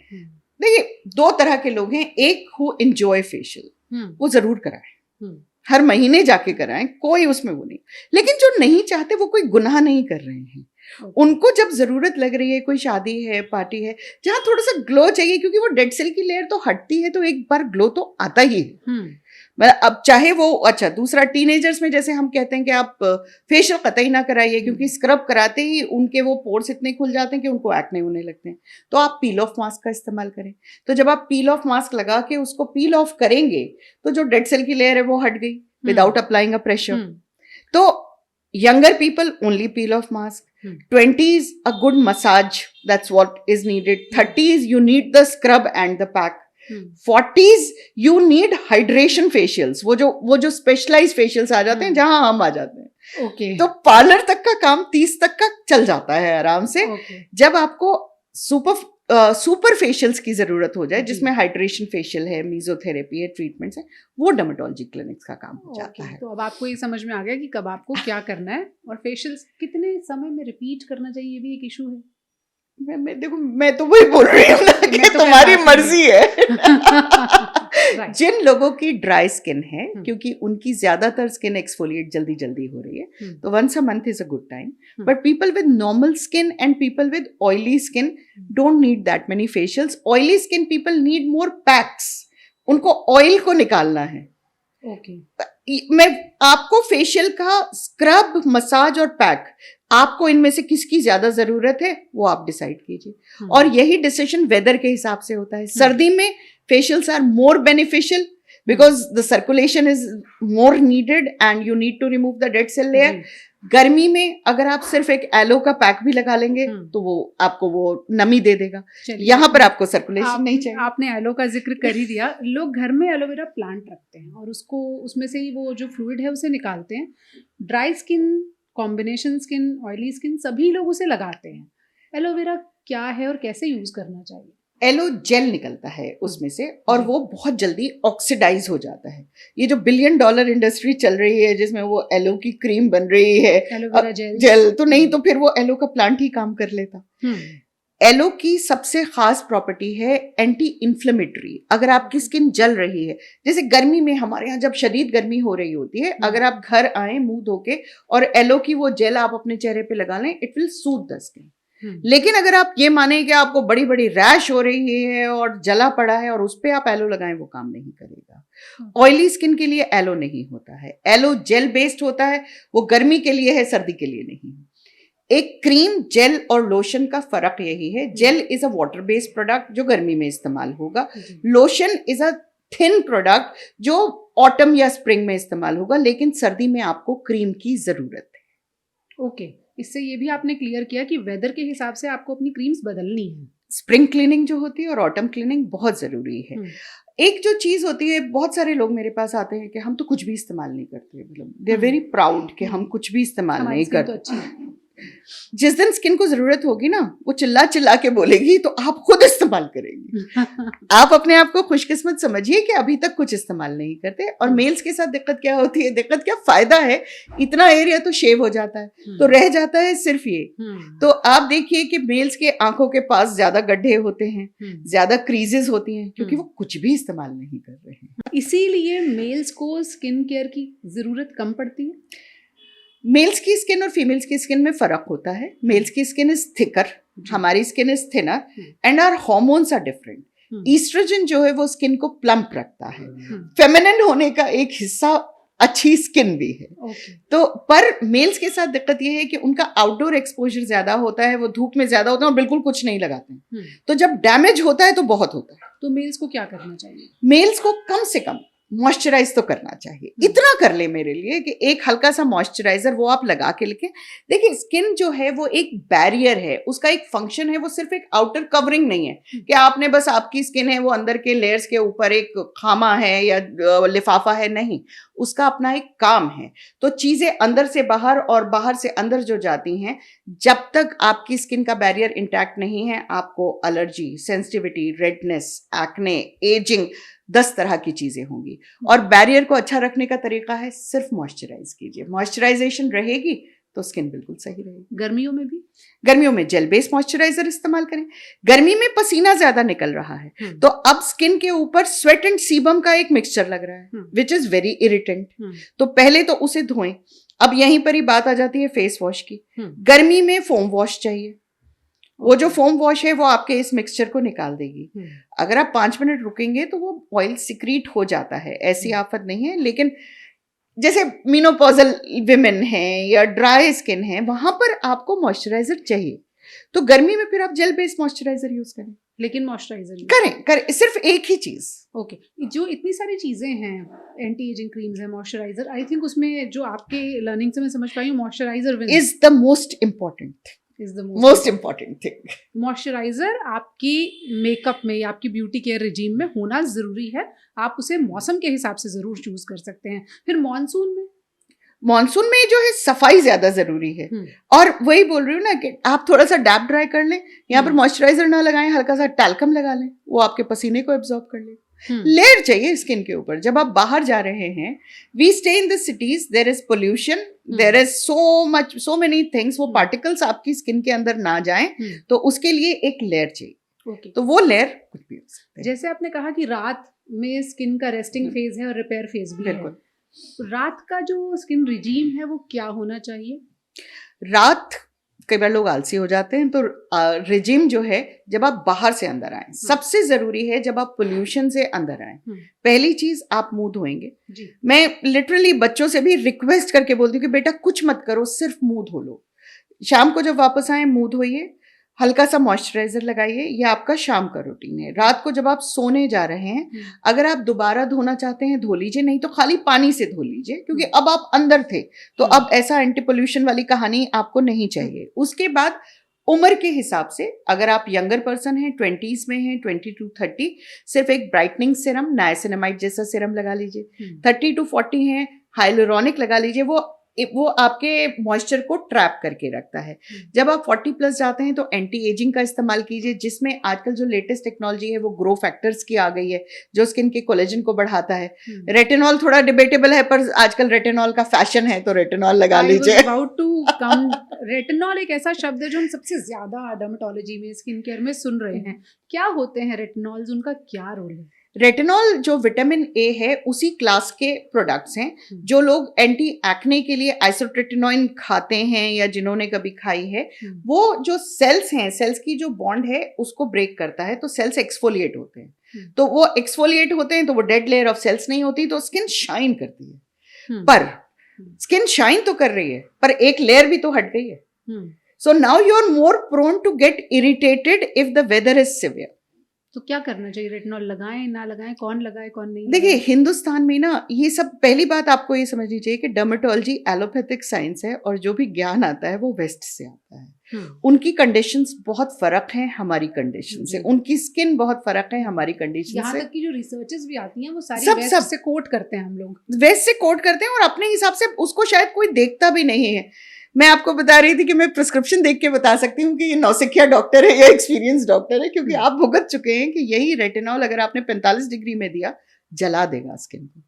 देखिए दो तरह के लोग हैं, एक हु एंजॉय फेशियल, वो जरूर कराएं, हर महीने जाके कराएं, कोई उसमें वो नहीं। लेकिन जो नहीं चाहते वो कोई गुनाह नहीं कर रहे हैं, उनको जब जरूरत लग रही है, कोई शादी है, पार्टी है, जहां थोड़ा सा ग्लो चाहिए, क्योंकि वो डेड सेल की लेयर तो हटती है तो एक बार ग्लो तो आता ही है। अब चाहे वो, अच्छा दूसरा, टीनेजर्स में जैसे हम कहते हैं कि आप फेशियल कतई ना कराइए, क्योंकि स्क्रब कराते ही उनके वो पोर्स इतने खुल जाते हैं कि उनको एक्ने होने लगते हैं, तो आप पील ऑफ मास्क का इस्तेमाल करें। तो जब आप पील ऑफ मास्क लगा के उसको पील ऑफ करेंगे तो जो डेड सेल की लेयर है वो हट गई विदाउट अप्लाइंग अ प्रेशर। तो younger people only peel off mask. 20s a good massage, that's what is needed. 30s you need the scrub and the pack. 40s you need hydration facials, वो जो specialised facials आ जाते हैं जहां हम आ जाते हैं। Okay. तो पार्लर तक का काम 30 तक का चल जाता है आराम से। Okay. जब आपको सुपर फेशियल्स की जरूरत हो जाए, जिसमें हाइड्रेशन फेशियल है, मीजोथेरेपी है, ट्रीटमेंट्स है, वो डर्मेटोलॉजी क्लिनिक्स का काम हो जाता है। तो अब आपको ये समझ में आ गया कि कब आपको क्या करना है, और फेशियल्स कितने समय में रिपीट करना चाहिए, ये भी एक इशू है। देखो मैं तो वही बोल रही हूँ ना कि तुम्हारी मर्जी है। जिन लोगों की ड्राई स्किन है, क्योंकि उनकी ज्यादातर स्किन एक्सफोलिएट जल्दी जल्दी हो रही है, तो once a month is a good time. But people with normal skin and people with oily skin don't need that many facials. Oily skin people need more packs, उनको ऑयल को निकालना है। मैं आपको फेशियल का स्क्रब, मसाज और pack, आपको इनमें से किसकी ज्यादा जरूरत है वो आप डिसाइड कीजिए, और यही डिसीजन वेदर के हिसाब से होता है। सर्दी में facials are more beneficial because the circulation is more needed and you need to remove the dead cell layer. गर्मी में अगर आप सिर्फ एक एलो का पैक भी लगा लेंगे तो वो आपको वो नमी दे देगा, यहाँ पर आपको सर्कुलेशन नहीं चाहिए। आपने एलो का जिक्र कर ही दिया। लोग घर में एलोवेरा प्लांट रखते हैं और उसको, उसमें से ही वो जो फ्लूइड है उसे निकालते हैं। Dry skin, combination skin, oily skin, सभी लोग उसे लगाते हैं। एलोवेरा क्या है और कैसे यूज करना चाहिए? एलो जेल निकलता है उसमें से, और वो बहुत जल्दी ऑक्सीडाइज हो जाता है। ये जो $1 बिलियन इंडस्ट्री चल रही है जिसमें वो एलो की क्रीम बन रही है, एलोवेरा जेल तो नहीं, तो फिर वो एलो का प्लांट ही काम कर लेता। एलो की सबसे खास प्रॉपर्टी है एंटी इन्फ्लेमेटरी। अगर आपकी स्किन जल रही है, जैसे गर्मी में हमारे यहाँ जब शदीद गर्मी हो रही होती है, अगर आप घर आए मुंह धो के और एलो की वो जेल आप अपने चेहरे पे लगा लें, it will Sood the skin. लेकिन अगर आप ये माने कि आपको बड़ी बड़ी रैश हो रही है और जला पड़ा है और उस पे आप एलो लगाएं, वो काम नहीं करेगा। ऑयली स्किन के लिए एलो नहीं होता है, एलो जेल बेस्ड होता है, वो गर्मी के लिए है, सर्दी के लिए नहीं। एक क्रीम, जेल और लोशन का फर्क यही है। Gel is a water based product जो गर्मी में इस्तेमाल होगा, lotion is a thin product जो ऑटम या स्प्रिंग में इस्तेमाल होगा, लेकिन सर्दी में आपको क्रीम की जरूरत है। ओके, इससे ये भी आपने क्लियर किया कि वेदर के हिसाब से आपको अपनी क्रीम्स बदलनी है। स्प्रिंग क्लीनिंग जो होती है और ऑटम क्लीनिंग बहुत जरूरी है। एक जो चीज होती है, बहुत सारे लोग मेरे पास आते हैं कि हम तो कुछ भी इस्तेमाल नहीं करते, मतलब दे आर वेरी प्राउड कि हम कुछ भी इस्तेमाल नहीं करते। जिस दिन स्किन को जरूरत होगी ना, वो चिल्ला चिल्ला के बोलेगी तो आप खुद इस्तेमाल करेंगी। आप अपने आप को खुशकिस्मत समझिए कि अभी तक कुछ इस्तेमाल नहीं करते। और मेल्स के साथ दिक्कत क्या होती है, दिक्कत क्या, फायदा है, इतना एरिया तो शेव हो जाता है, तो रह जाता है सिर्फ ये। तो आप देखिए कि मेल्स के आंखों के पास ज्यादा गड्ढे होते हैं, ज्यादा क्रीजेस होती हैं, क्योंकि वो कुछ भी इस्तेमाल नहीं कर रहे हैं। इसीलिए मेल्स को स्किन केयर की जरूरत कम पड़ती है। मेल्स की स्किन और फीमेल्स की स्किन में फर्क होता है। मेल्स की स्किन इज थिकर, हमारी skin is thinner, and our hormones are different. Estrogen जो है वो स्किन को प्लम्प रखता है। फेमिनिन होने का एक हिस्सा अच्छी स्किन भी है। तो पर मेल्स के साथ दिक्कत ये है कि उनका आउटडोर एक्सपोजर ज्यादा होता है, वो धूप में ज्यादा होते हैं और बिल्कुल कुछ नहीं लगाते हैं, तो जब डैमेज होता है तो बहुत होता है। तो मेल्स को क्या करना चाहिए? मेल्स को कम से कम मॉइस्चराइज तो करना चाहिए, इतना कर ले मेरे लिए कि एक हल्का सा मॉइस्चराइजर वो आप लगा के लिखें। देखिए स्किन जो है वो एक बैरियर है, उसका एक फंक्शन है, वो सिर्फ एक आउटर कवरिंग नहीं है कि आपने बस, आपकी स्किन है वो अंदर के लेयर्स के ऊपर एक खामा है या लिफाफा है, नहीं, उसका अपना एक काम है। तो चीजें अंदर से बाहर और बाहर से अंदर जो जाती हैं, जब तक आपकी स्किन का बैरियर इंटैक्ट नहीं है, आपको allergy, sensitivity, redness, acne, ageing, 10 तरह की चीजें होंगी। और बैरियर को अच्छा रखने का तरीका है सिर्फ मॉइस्चराइज कीजिए, मॉइस्चराइजेशन रहेगी तो स्किन बिल्कुल सही रहेगी। गर्मियों में भी? गर्मियों में जेल बेस्ड मॉइस्चराइजर इस्तेमाल करें। गर्मी में पसीना ज्यादा निकल रहा है तो अब स्किन के ऊपर स्वेट एंड सीबम का एक मिक्सचर लग रहा है विच इज वेरी इरिटेंट, तो पहले तो उसे धोएं। अब यहीं पर ही बात आ जाती है फेस वॉश की। गर्मी में फोम वॉश चाहिए, वो जो फोम वॉश है वो आपके इस मिक्सचर को निकाल देगी। अगर आप 5 मिनट रुकेंगे तो वो ऑयल सिक्रीट हो जाता है, ऐसी आफत नहीं है। लेकिन जैसे मेनोपॉजल विमेन हैं या ड्राई स्किन है, वहां पर आपको मॉइस्चराइजर चाहिए, तो गर्मी में फिर आप जेल बेस्ड मॉइस्चराइजर यूज करें। लेकिन मॉइस्चराइजर करें सिर्फ एक ही चीज। ओके, जो इतनी सारी चीजें हैं, एंटी एजिंग क्रीम्स है, मॉइस्चराइजर, आई थिंक उसमें जो आपके लर्निंग से मैं समझ पाई हूँ, moisturiser is the most important thing. Moisturiser आपकी मेकअप में या आपकी ब्यूटी केयर रिजीम में होना जरूरी है। आप उसे मौसम के हिसाब से जरूर चूज कर सकते हैं। फिर मॉनसून में जो है सफाई ज्यादा जरूरी है। और वही बोल रही हूँ ना कि आप थोड़ा सा डैप ड्राई कर लें, यहाँ पर मॉइस्चराइजर ना लगाएं, हल्का सा टैल्कम लगा लें, वो आपके पसीने को एब्जॉर्ब कर ले। लेयर चाहिए स्किन के ऊपर। जब आप बाहर जा रहे हैं, we stay in the cities, there is pollution, there is so many things, वो पार्टिकल्स आपकी स्किन के अंदर ना जाएं, तो उसके लिए एक लेयर चाहिए। तो वो लेयर कुछ भी हो सकता है। जैसे आपने कहा कि रात में स्किन का रेस्टिंग फेज है और रिपेयर फेज भी है, रात का जो स्किन रिजीम है वो क्या होना चाहिए? रात कई बार लोग आलसी हो जाते हैं, तो रिजिम जो है, जब आप बाहर से अंदर आए, सबसे जरूरी है जब आप पोल्यूशन से अंदर आए, पहली चीज आप मुंह धोएंगे। मैं लिटरली बच्चों से भी रिक्वेस्ट करके बोलती हूँ कि बेटा कुछ मत करो, सिर्फ मुंह धो लो। शाम को जब वापस आए मुंह धोइए, हल्का सा मॉइस्चराइजर लगाइए, ये आपका शाम का रूटीन है। रात को जब आप सोने जा रहे हैं, अगर आप दोबारा धोना चाहते हैं धो लीजिए, नहीं तो खाली पानी से धो लीजिए, क्योंकि अब आप अंदर थे, तो अब ऐसा एंटी पोल्यूशन वाली कहानी आपको नहीं चाहिए। उसके बाद उम्र के हिसाब से, अगर आप यंगर पर्सन हैं, 20s में हैं, 20 to 30, सिर्फ एक ब्राइटनिंग सीरम, नाइसिनामाइड जैसा सीरम लगा लीजिए। 30 to 40 हैं, हाइलुरोनिक लगा लीजिए, वो आपके मॉइस्चर को ट्रैप करके रखता है। जब आप 40 प्लस जाते हैं तो एंटी एजिंग का इस्तेमाल कीजिए, जिसमें आजकल जो लेटेस्ट टेक्नोलॉजी है वो ग्रो फैक्टर्स की आ गई है, जो स्किन के कोलेजन को बढ़ाता है। रेटिनॉल थोड़ा डिबेटेबल है, पर आजकल रेटिनॉल का फैशन है, तो रेटिनॉल लगा लीजिए। रेटिनॉल एक ऐसा शब्द है जो हम सबसे ज्यादा डर्मेटोलॉजी में, स्किन केयर में सुन रहे हैं। क्या होते हैं रेटिनॉल्स, उनका क्या रोल है? रेटिनॉल जो विटामिन ए है उसी क्लास के प्रोडक्ट्स हैं। जो लोग एंटी एक्ने के लिए आइसोट्रेटिनोइन खाते हैं या जिन्होंने कभी खाई है, वो जो सेल्स हैं, सेल्स की जो बॉन्ड है उसको ब्रेक करता है, तो सेल्स एक्सफोलिएट होते हैं। तो वो एक्सफोलिएट होते हैं तो वो डेड लेयर ऑफ सेल्स नहीं होती, तो स्किन शाइन करती है। पर स्किन शाइन तो कर रही है, पर एक लेयर भी तो हट गई है। So now you are more prone to get irritated if the weather is severe. तो क्या करना चाहिए? रेटिनॉल लगाएं, ना लगाएं, कौन लगाए कौन नहीं? देखिए हिंदुस्तान में ना ये सब, पहली बात आपको ये समझनी चाहिए कि डर्मेटोलॉजी एलोपैथिक साइंस है, और जो भी ज्ञान आता है वो वेस्ट से आता है। उनकी कंडीशंस बहुत फर्क हैं हमारी कंडीशन से, उनकी स्किन बहुत फर्क है हमारी कंडीशन से। यहाँ तक की जो रिसर्चेस भी आती हैं वो सारी वेस्ट से कोट करते हैं, हम लोग वेस्ट से कोट करते हैं, और अपने हिसाब से उसको शायद कोई देखता भी नहीं है। मैं आपको बता रही थी कि मैं प्रिस्क्रिप्शन देख के बता सकती हूँ कि ये नौसिखिया डॉक्टर है या एक्सपीरियंस डॉक्टर है, क्योंकि आप भुगत चुके हैं कि यही रेटिनॉल अगर आपने 45 डिग्री में दिया, जला देगा स्किन को,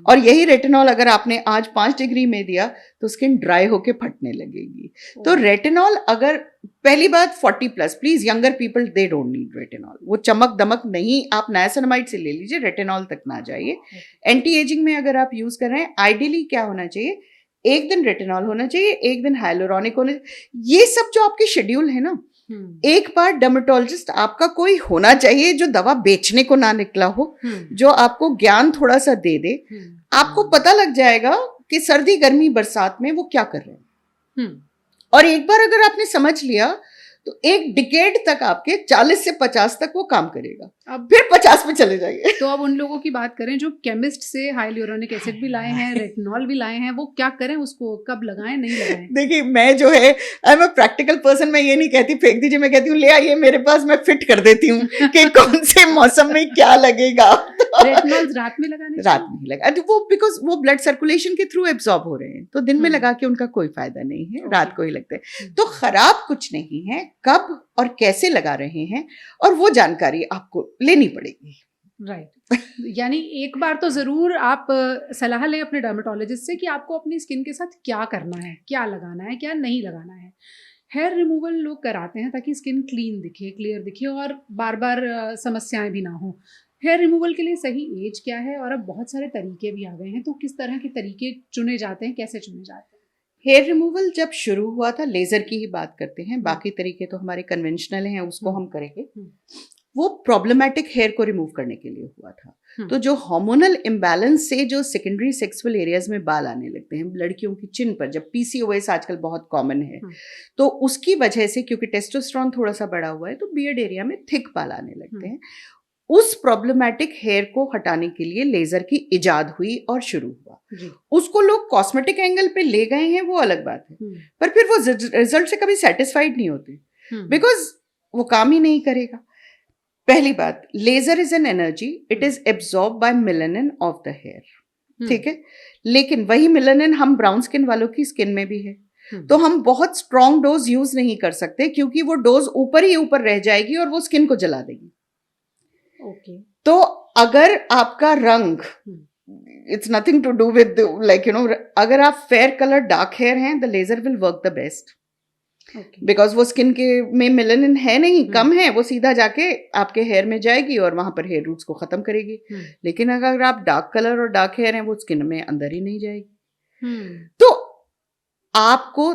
और यही रेटिनॉल अगर आपने आज 5 डिग्री में दिया तो स्किन ड्राई होके फटने लगेगी। तो रेटिनॉल, अगर पहली बात 40 plus, please younger people they don't need retinol. वो चमक दमक नहीं, आप नाइसिनामाइड से ले लीजिए, रेटिनॉल तक ना जाइए। एंटी एजिंग में अगर आप यूज कर रहे हैं, आइडियली क्या होना चाहिए, एक दिन रेटिनॉल होना चाहिए, एक दिन हाइलुरोनिक होना चाहिए। ये सब जो आपकी शेड्यूल है ना, एक बार डर्मेटोलॉजिस्ट आपका कोई होना चाहिए जो दवा बेचने को ना निकला हो, जो आपको ज्ञान थोड़ा सा दे दे। आपको पता लग जाएगा कि सर्दी गर्मी बरसात में वो क्या कर रहे हैं। और एक बार अगर आपने समझ लिया तो एक डिकेड तक आपके 40 से 50 तक वो काम करेगा, अब फिर 50 पे चले जाएंगे। तो अब उन लोगों की बात करें जो केमिस्ट से हाइल्यूरोनिक एसिड भी लाए हैं, रेटिनॉल भी लाए हैं, वो क्या करें, उसको कब लगाएं नहीं लगाएं? देखिए मैं जो है I am a practical person, मैं ये नहीं कहती फेंक दीजिए, मैं कहती हूँ ले आइए मेरे पास, मैं फिट कर देती हूँ कि कौन से मौसम में क्या लगेगा। रेटिनॉल रात में लगाने रात में ही लगा, वो बिकॉज वो ब्लड सर्कुलेशन के थ्रू एब्जॉर्ब हो रहे हैं, तो दिन में लगा के उनका कोई फायदा नहीं है, रात को ही लगते हैं। तो खराब कुछ नहीं है, कब और कैसे लगा रहे हैं और वो जानकारी आपको लेनी पड़ेगी। राइट यानी एक बार तो जरूर आप सलाह लें अपने डर्मेटोलॉजिस्ट से कि आपको अपनी स्किन के साथ क्या करना है, क्या लगाना है, क्या नहीं लगाना है। हेयर रिमूवल लोग कराते हैं ताकि स्किन क्लीन दिखे, क्लियर दिखे और बार बार समस्याएं भी ना हो। हेयर रिमूवल के लिए सही एज क्या है? और अब बहुत सारे तरीके भी आ गए हैं, तो किस तरह के तरीके चुने जाते हैं, कैसे चुने जाते हैं? हेयर रिमूवल जब शुरू हुआ था, लेजर की ही बात करते हैं, बाकी तरीके तो हमारे कन्वेंशनल हैं, उसको हम करेंगे। वो प्रॉब्लमेटिक हेयर को रिमूव करने के लिए हुआ था। तो जो हार्मोनल इम्बैलेंस से जो सेकेंडरी सेक्सुअल एरियाज में बाल आने लगते हैं, लड़कियों की चिन पर, जब पीसीओएस आजकल बहुत कॉमन है, तो उसकी वजह से, क्योंकि टेस्टोस्टेरोन थोड़ा सा बढ़ा हुआ है, तो बियर्ड एरिया में थिक बाल आने लगते हैं। उस प्रॉब्लमेटिक हेयर को हटाने के लिए लेजर की इजाद हुई और शुरू हुआ। उसको लोग कॉस्मेटिक एंगल पे ले गए हैं, वो अलग बात है, पर फिर वो रिजल्ट से कभी सेटिस्फाइड नहीं होते, बिकॉज वो काम ही नहीं करेगा। पहली बात, laser is an energy, it is absorb by melanin of the hair, ठीक है, लेकिन वही मेलानिन हम ब्राउन स्किन वालों की स्किन में भी है। तो हम बहुत स्ट्रॉन्ग डोज यूज नहीं कर सकते, क्योंकि वो डोज ऊपर ही ऊपर रह जाएगी और वो स्किन को जला देगी। तो अगर आपका रंग, it's nothing to do with like you know, अगर आप फेयर कलर डार्क हेयर हैं, the laser will work the best, because वो स्किन के में मेलानिन है नहीं, कम है, वो सीधा जाके आपके हेयर में जाएगी और वहां पर हेयर रूट्स को खत्म करेगी। लेकिन अगर आप डार्क कलर और डार्क हेयर हैं, वो स्किन में अंदर ही नहीं जाएगी। तो आपको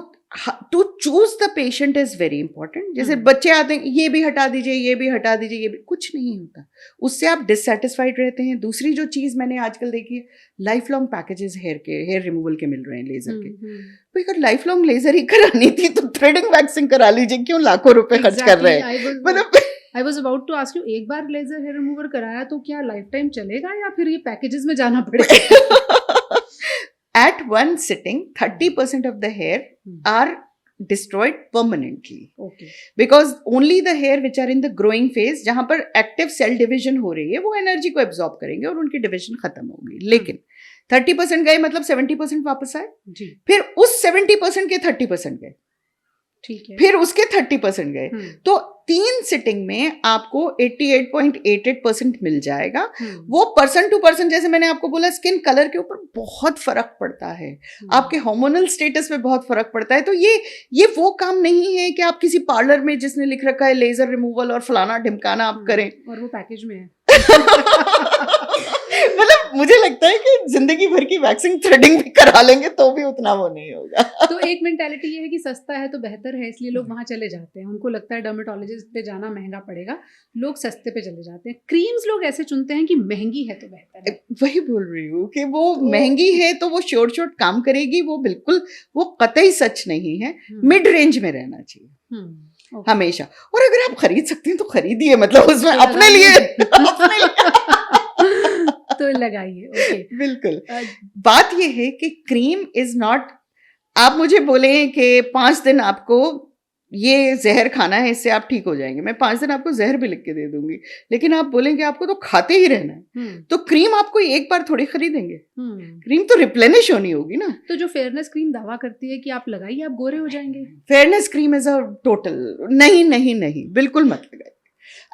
to choose the patient is very important. जैसे बच्चे आते हैं, ये भी हटा दीजिए, ये भी हटा दीजिए, ये भी, कुछ नहीं होता, उससे आप डिससेटिस्फाइड रहते हैं। दूसरी जो चीज मैंने आजकल देखी है, life long packages hair removal के मिल रहे हैं, लेजर के। तो अगर लाइफ लॉन्ग लेजर ही करानी थी तो थ्रेडिंग वैक्सिंग करा लीजिए, क्यों लाखों रुपए खर्च कर रहे हैं? मतलब I was about to ask you, एक बार लेजर हेयर रिमूवर कराया तो क्या लाइफ टाइम चलेगा या फिर ये पैकेजेस में जाना पड़ेगा? At one sitting, 30% of the hair are destroyed permanently. Okay. Because only the hair which are in the growing phase, जहां पर active cell division हो रही है, वो एनर्जी को एब्जॉर्ब करेंगे और उनकी डिविजन खत्म होगी। लेकिन 30% गए मतलब 70% वापस आए, फिर उस 70% के 30% गए, ठीक है, फिर उसके 30% गए, तो 3 सिटिंग में आपको 88.88% मिल जाएगा। वो पर्सन टू पर्सन, जैसे मैंने आपको बोला, स्किन कलर के ऊपर बहुत फर्क पड़ता है, आपके हार्मोनल स्टेटस पे बहुत फर्क पड़ता है। तो ये वो काम नहीं है कि आप किसी पार्लर में जिसने लिख रखा है लेजर रिमूवल और फलाना ढिमकाना आप करें और वो पैकेज में है। मतलब मुझे लगता है कि जिंदगी भर की वैक्सिंग थ्रेडिंग भी करा लेंगे तो भी उतना वो नहीं होगा। तो एक मेंटालिटी ये है कि सस्ता है तो बेहतर है, इसलिए लोग वहां चले जाते हैं। उनको लगता है डर्मेटोलॉजिस्ट पे जाना महंगा पड़ेगा, लोग सस्ते पे चले जाते हैं। क्रीम्स लोग ऐसे चुनते हैं कि महंगी है तो बेहतर है। वही बोल रही हूँ कि वो महंगी है तो वो शॉर्ट काम करेगी, वो बिल्कुल, वो कतई सच नहीं है। मिड रेंज में रहना चाहिए हमेशा। और अगर आप खरीद सकते हैं तो खरीदिए, मतलब उसमें तो अपने लिए तो लगाइए। ओके, बिल्कुल। बात ये है कि क्रीम इज नॉट, आप मुझे बोले कि 5 दिन आपको ये जहर खाना है, इससे आप ठीक हो जाएंगे, मैं 5 दिन आपको जहर भी लिख के दे दूंगी, लेकिन आप बोलेंगे आपको तो खाते ही रहना है, तो क्रीम आपको एक बार थोड़ी खरीदेंगे, क्रीम तो रिप्लेनिश होनी होगी ना। तो जो फेयरनेस क्रीम दावा करती है कि आप लगाइए आप गोरे हो जाएंगे, fairness cream is a total नहीं, बिल्कुल मत लगाइए।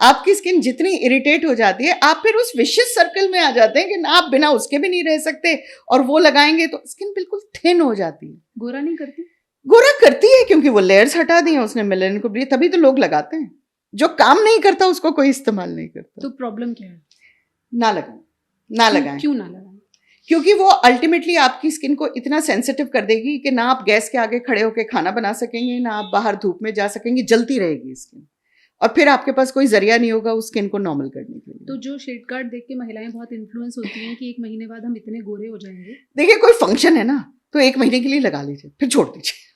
आपकी स्किन जितनी इरिटेट हो जाती है, आप फिर उस विशियस सर्कल में आ जाते हैं कि आप बिना उसके भी नहीं रह सकते, और वो लगाएंगे तो स्किन बिल्कुल थिन हो जाती है। गोरा नहीं करती? गोरा करती है, क्योंकि वो लेयर्स हटा दी हैं उसने मेलानिन को भी, तभी तो लोग लगाते हैं। जो काम नहीं करता उसको कोई इस्तेमाल नहीं करता। तो प्रॉब्लम क्या है? ना लगाएं। क्यों ना लगाएं? क्योंकि वो अल्टीमेटली आपकी स्किन को इतना सेंसिटिव कर देगी कि ना आप गैस के आगे खड़े होकर खाना बना सकेंगे, ना आप बाहर धूप में जा सकेंगे, जलती रहेगी स्किन, और फिर आपके पास कोई जरिया नहीं होगा उस स्किन को नॉर्मल करने के लिए। तो जो शेड कार्ड देख के महिलाएं बहुत इन्फ्लुएंस होती हैं कि 1 महीने बाद हम इतने गोरे हो जाएंगे। देखिए, कोई फंक्शन है ना, तो 1 महीने के लिए लगा लीजिए, फिर छोड़ दीजिए।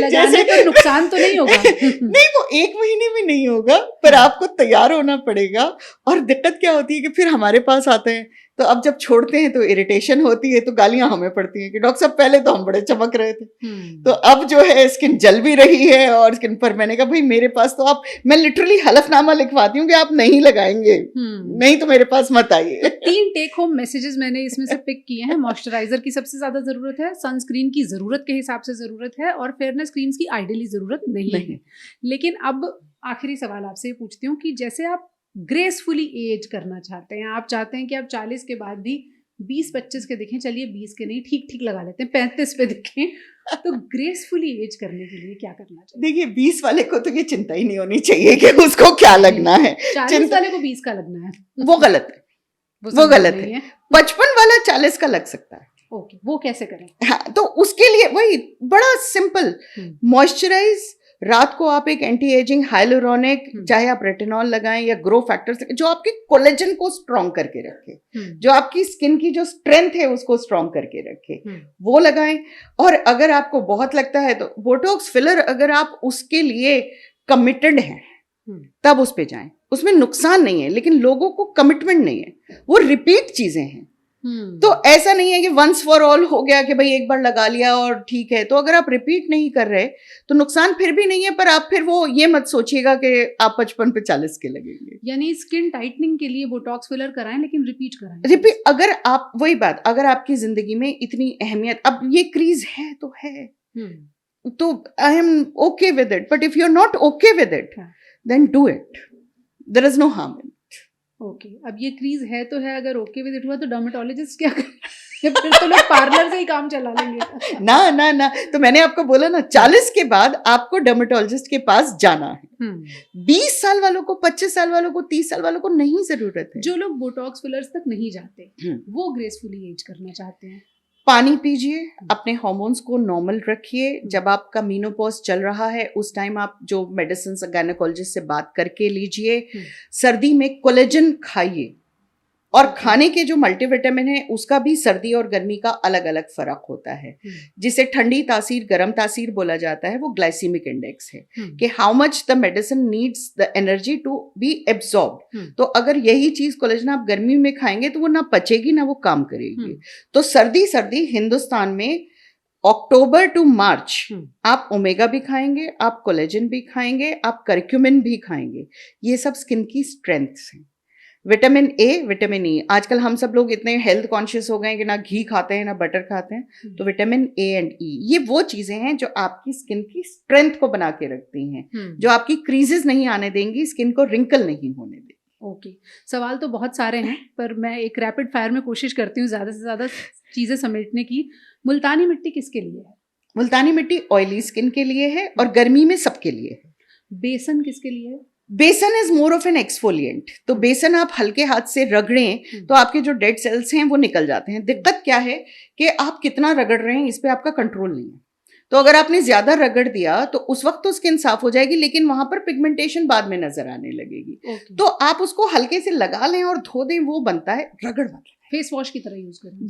लगाने पर नुकसान तो नहीं होगा? नहीं, वो 1 महीने में नहीं होगा, पर आपको तैयार होना पड़ेगा। और दिक्कत क्या होती है कि फिर हमारे पास आते हैं, तो अब जब छोड़ते हैं तो इरिटेशन होती है, तो गालियां हमें पड़ती हैं कि डॉक्टर साहब पहले तो हम बड़े चमक रहे थे, तो अब जो है स्किन जल भी रही है। और स्किन पर मैंने कहा भाई मेरे पास तो मैं लिटरली हलफनामा लिखवाती हूँ कि आप नहीं लगाएंगे, नहीं तो मेरे पास मत आइए। तो 3 टेक होम मैसेजेस मैंने इसमें से पिक किए हैं। मॉइस्चराइजर की सबसे ज्यादा जरूरत है, सनस्क्रीन की जरूरत के हिसाब से जरूरत है, और फेयरनेस क्रीम्स की आइडियली जरूरत नहीं है। लेकिन अब आखिरी सवाल आपसे ये पूछती हूँ कि जैसे आप ग्रेसफुली एज करना चाहते हैं, आप चाहते हैं कि आप 40 के बाद भी 20-25 के दिखें, चलिए 20 के नहीं, ठीक ठीक लगा लेते हैं, 35 पे दिखें, तो ग्रेसफुली एज करने के लिए क्या करना चाहिए? देखिए 20 वाले को तो ये चिंता ही नहीं होनी चाहिए कि उसको क्या लगना है। 40 वाले को 20 का लगना है, वो गलत है, वो गलत है। 55 वाला 40 का लग सकता है। ओके, वो कैसे करें? हाँ, तो उसके लिए वही बड़ा सिंपल, मॉइस्चराइज। रात को आप एक एंटी एजिंग हाइलुरोनिक, चाहे आप रेटिनॉल लगाएं या ग्रो फैक्टर, जो आपके कोलेजन को स्ट्रॉन्ग करके रखे, जो आपकी स्किन की जो स्ट्रेंथ है उसको स्ट्रॉन्ग करके रखे, वो लगाएं। और अगर आपको बहुत लगता है तो बोटॉक्स फिलर, अगर आप उसके लिए कमिटेड हैं तब उस पे जाएं, उसमें नुकसान नहीं है, लेकिन लोगों को कमिटमेंट नहीं है, वो रिपीट चीजें हैं। तो ऐसा नहीं है कि वंस फॉर ऑल हो गया कि भाई एक बार लगा लिया और ठीक है। तो अगर आप रिपीट नहीं कर रहे तो नुकसान फिर भी नहीं है, पर आप फिर वो ये मत सोचिएगा कि आप 55 पे 40 के लगेंगे। यानी स्किन टाइटनिंग के लिए बोटॉक्स फिलर कराएं, लेकिन रिपीट कराएं। रिपीट, अगर आप वही बात, अगर आपकी जिंदगी में इतनी अहमियत, अब ये क्रीज है तो है, तो I am okay with it, but if you are not okay with it then do it, there is no harm in. Okay, अब ये क्रीज है तो है, अगर ओके विद इट हुआ तो डर्मेटोलॉजिस्ट क्या करें? फिर तो लोग पार्लर से ही काम चला लेंगे। ना ना ना, तो मैंने आपको बोला ना 40 के बाद आपको डर्मेटोलॉजिस्ट के पास जाना है। 20 साल वालों को, 25 साल वालों को, 30 साल वालों को नहीं जरूरत है। जो लोग बोटॉक्स फिलर्स तक नहीं जाते, वो ग्रेसफुली एज करना चाहते हैं, पानी पीजिए, अपने हार्मोन्स को नॉर्मल रखिए। जब आपका मीनोपॉज चल रहा है उस टाइम आप जो मेडिसिन गायनेकोलॉजिस्ट से बात करके लीजिए। सर्दी में कोलेजन खाइए, और खाने के जो मल्टीविटामिन है उसका भी सर्दी और गर्मी का अलग अलग फर्क होता है। जिसे ठंडी तासीर, गर्म तासीर बोला जाता है, वो ग्लाइसीमिक इंडेक्स है कि how much the medicine needs the energy to be absorb. तो अगर यही चीज कोलेजन आप गर्मी में खाएंगे तो वो ना पचेगी ना वो काम करेगी। तो सर्दी हिंदुस्तान में अक्टूबर टू मार्च आप ओमेगा भी खाएंगे, आप कोलेजन भी खाएंगे, आप करक्यूमिन भी खाएंगे। ये सब स्किन की स्ट्रेंथ्स हैं। विटामिन ए, विटामिन ई, आजकल हम सब लोग इतने हेल्थ कॉन्शियस हो गए हैं कि ना घी खाते हैं ना बटर खाते हैं, तो विटामिन ए एंड ई ये वो चीजें हैं जो आपकी स्किन की स्ट्रेंथ को बना के रखती हैं, जो आपकी क्रीजेस नहीं आने देंगी, स्किन को रिंकल नहीं होने देंगी। ओके, सवाल तो बहुत सारे हैं, पर मैं एक रैपिड फायर में कोशिश करती हूँ ज़्यादा से ज़्यादा चीज़ें समेटने की। मुल्तानी मिट्टी किसके लिए है? मुल्तानी मिट्टी ऑयली स्किन के लिए है और गर्मी में सबके लिए है। बेसन किसके लिए है? Besan is more of an exfoliant. तो बेसन आप हल्के हाथ से रगड़ें तो आपके जो डेड सेल्स हैं वो निकल जाते हैं। दिक्कत क्या है कि आप कितना रगड़ रहे हैं इस पे आपका कंट्रोल नहीं है। तो अगर आपने ज्यादा रगड़ दिया तो उस वक्त तो स्किन साफ हो जाएगी, लेकिन वहां पर पिगमेंटेशन बाद में नजर आने लगेगी। तो आप उसको हल्के से लगा लें और धो दें, वो बनता है, रगड़ मत। फेस वॉश की तरह यूज करें।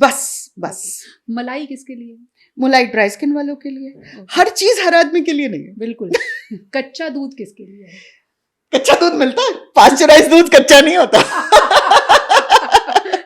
बस। मलाई किसके लिए? मलाई ड्राई स्किन वालों के लिए। हर चीज हर आदमी के लिए नहीं है। बिल्कुल। कच्चा दूध किसके लिए है? कच्चा दूध मिलता है, पास्चराइज्ड दूध कच्चा नहीं होता।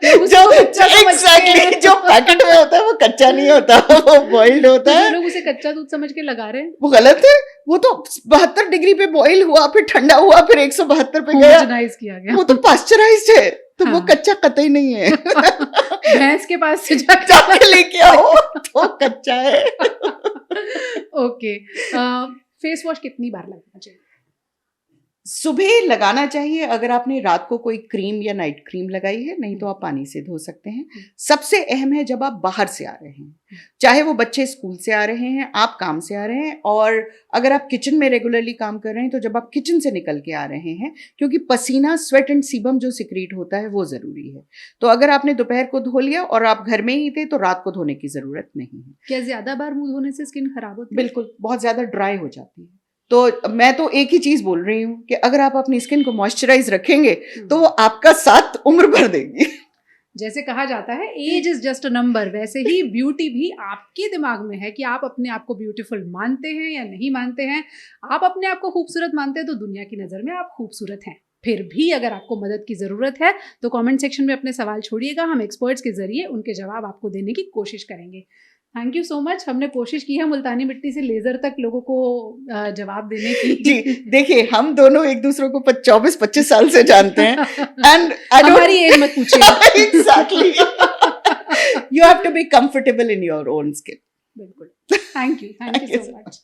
एग्जैक्टली जो पैकेट में होता है वो कच्चा नहीं होता, वो बॉइल्ड होता है। लोग उसे कच्चा दूध समझ के लगा रहे हैं, वो गलत है। वो तो 72 डिग्री पे बॉइल हुआ, फिर ठंडा हुआ, फिर 172 पे गया, किया गया। वो तो पास्चराइज्ड है, तो वो कच्चा कतई नहीं है। भैंस के पास से जाके लेके आओ तो कच्चा है। ओके, फेस वॉश कितनी बार लगाना चाहिए? सुबह लगाना चाहिए अगर आपने रात को कोई क्रीम या नाइट क्रीम लगाई है, नहीं तो आप पानी से धो सकते हैं। सबसे अहम है जब आप बाहर से आ रहे हैं, चाहे वो बच्चे स्कूल से आ रहे हैं, आप काम से आ रहे हैं, और अगर आप किचन में रेगुलरली काम कर रहे हैं तो जब आप किचन से निकल के आ रहे हैं, क्योंकि पसीना, स्वेट एंड सीबम जो सिक्रीट होता है वो जरूरी है। तो अगर आपने दोपहर को धो लिया और आप घर में ही थे तो रात को धोने की जरूरत नहीं है। क्या ज्यादा बार मुंह धोने से स्किन खराब होती है? बिल्कुल, बहुत ज्यादा ड्राई हो जाती है। तो मैं तो एक ही चीज बोल रही हूँ कि अगर आप अपनी स्किन को मॉइस्चराइज रखेंगे तो वो आपका साथ उम्र भर देगी। जैसे कहा जाता है age is just a number, वैसे ही ब्यूटी भी आपके दिमाग में है कि आप अपने आप को ब्यूटीफुल मानते हैं या नहीं मानते हैं। आप अपने आप को खूबसूरत मानते हैं तो दुनिया की नज़र में आप खूबसूरत हैं। फिर भी अगर आपको मदद की ज़रूरत है तो कमेंट सेक्शन में अपने सवाल छोड़िएगा, हम एक्सपर्ट्स के ज़रिए उनके जवाब आपको देने की कोशिश करेंगे। Thank you so much. हमने कोशिश की है मुल्तानी मिट्टी से लेज़र तक लोगों को जवाब देने की। जी देखिए, हम दोनों एक दूसरे को 24-25 साल से जानते हैं एंड हमारी एज मत पूछिएगा। Exactly, you have to be comfortable in your own skin. बिल्कुल। Thank you so much.